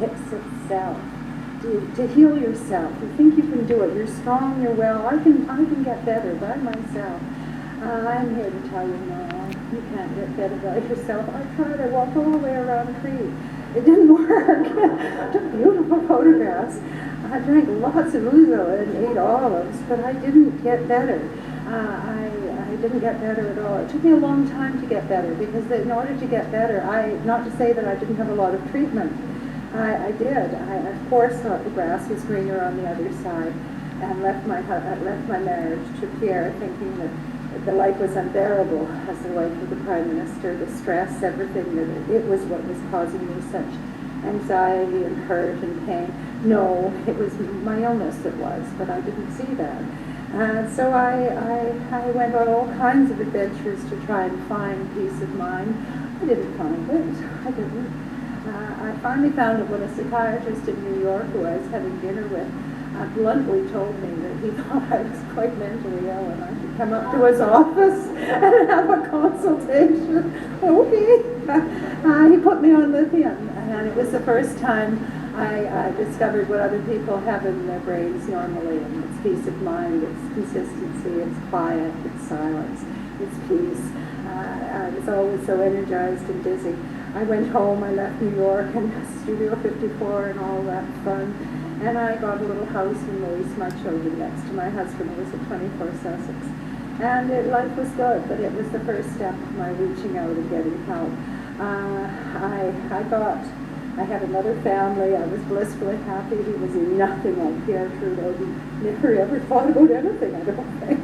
fix itself, to heal yourself. You think you can do it. You're strong, you're well. I can get better by myself. I'm here to tell you, no, you can't get better by yourself. I tried. I walked all the way around Crete. It didn't work. I took beautiful photographs. I drank lots of ouzo and ate olives, but I didn't get better. I didn't get better at all. It took me a long time to get better, because in order to get better, not to say that I didn't have a lot of treatment. I did. I, of course, thought the grass was greener on the other side, and left my marriage to Pierre, thinking that the life was unbearable as the wife of the Prime Minister, the stress, everything, that it was what was causing me such anxiety and hurt and pain. No, it was my illness that was, but I didn't see that. So I went on all kinds of adventures to try and find peace of mind. I didn't find it. I didn't. I finally found it when a psychiatrist in New York, who I was having dinner with, bluntly told me that he thought I was quite mentally ill and I should come up to his office and have a consultation. Okay. He put me on lithium, and it was the first time I discovered what other people have in their brains normally, and it's peace of mind, it's consistency, it's quiet, it's silence, it's peace. I was always so energized and dizzy. I went home, I left New York and Studio 54 and all that fun, and I got a little house and raised my children next to my husband, who was at 24 Sussex. And life was good, but it was the first step of my reaching out and getting help. I had another family. I was blissfully happy. He was nothing like Pierre Trudeau. He never ever thought about anything, I don't think.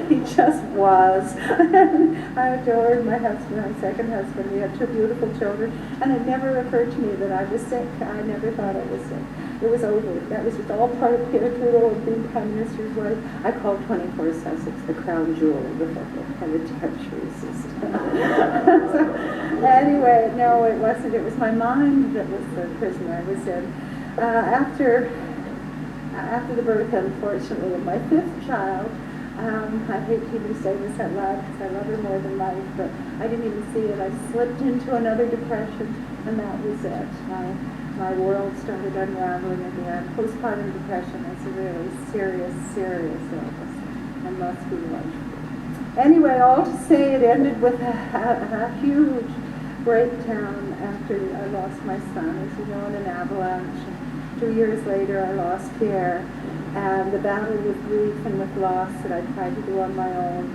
He just was. I adored my husband, my second husband. We had 2 beautiful children, and it never occurred to me that I was sick. I never thought I was sick. It was over. That was all part of Pierre Trudeau and being Prime Minister's wife. I called 24 Sussex the crown jewel of the penitentiary system. So, anyway, no, it wasn't. It was my mind that was the prison I was in. After the birth, unfortunately, of my 5th child, I hate to even say this out loud because I love her more than life, but I didn't even see it. I slipped into another depression, and that was it. My world started unraveling again. Postpartum depression is a really serious illness and must be watched. Anyway, all to say, it ended with a huge breakdown after I lost my son, as you know, in an avalanche. 2 years later, I lost Pierre, and the battle with grief and with loss that I tried to do on my own,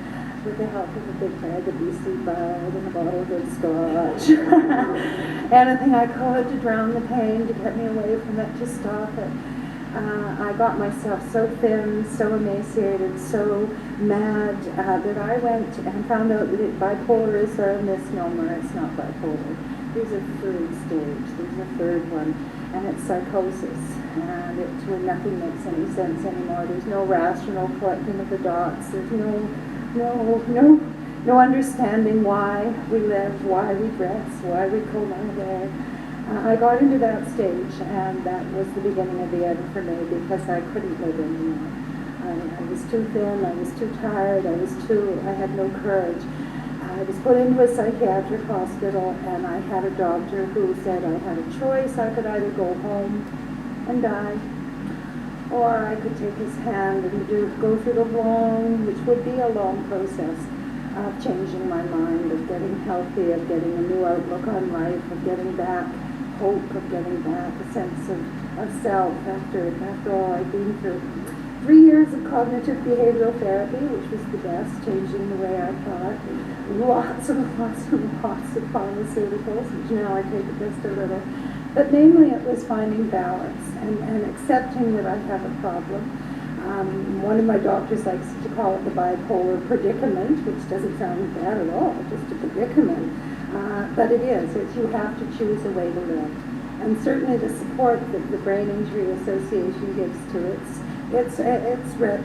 with the help of a big bag of BC Bud and a bottle of good scotch. Anything I could to drown the pain, to get me away from it, to stop it. I got myself so thin, so emaciated, so mad, that I went and found out that bipolar is a misnomer. It's not bipolar. There's a 3rd stage. There's a 3rd one, and it's psychosis. And it's when nothing makes any sense anymore. There's no rational collecting of the dots. There's no understanding why we live, why we dress, why we comb our hair. I got into that stage, and that was the beginning of the end for me, because I couldn't live anymore. I was too thin, I was too tired, I had no courage. I was put into a psychiatric hospital, and I had a doctor who said I had a choice. I could either go home and die, or I could take his hand and go through the which would be a long process of changing my mind, of getting healthy, of getting a new outlook on life, of getting back hope, of getting back a sense of self after all I'd been through. 3 years of cognitive behavioral therapy, which was the best, changing the way I thought. Lots of pharmaceuticals, which now I take just a little. But mainly it was finding balance and accepting that I have a problem. One of my doctors likes to call it the bipolar predicament, which doesn't sound bad at all, just a predicament. But it is. You have to choose a way to live. And certainly the support that the Brain Injury Association gives to its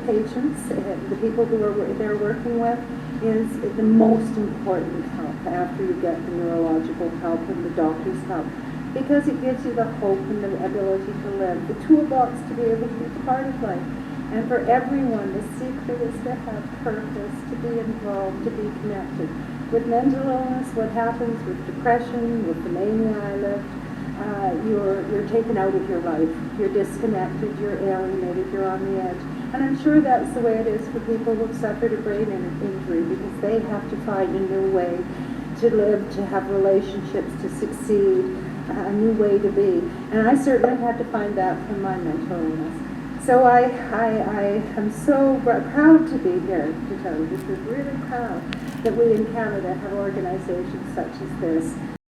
patients, the people who they're working with, is the most important help after you get the neurological help and the doctor's help, because it gives you the hope and the ability to live, the toolbox to be able to be part of life. And for everyone, the secret is to have purpose, to be involved, to be connected. With mental illness, what happens with depression, with the mania I lived, you're taken out of your life. You're disconnected, you're alienated, you're on the edge. And I'm sure that's the way it is for people who've suffered a brain injury, because they have to find a new way to live, to have relationships, to succeed, a new way to be. And I certainly had to find that from my mental illness. So I am so proud to be here, to tell you the truth, really proud that we in Canada have organizations such as this.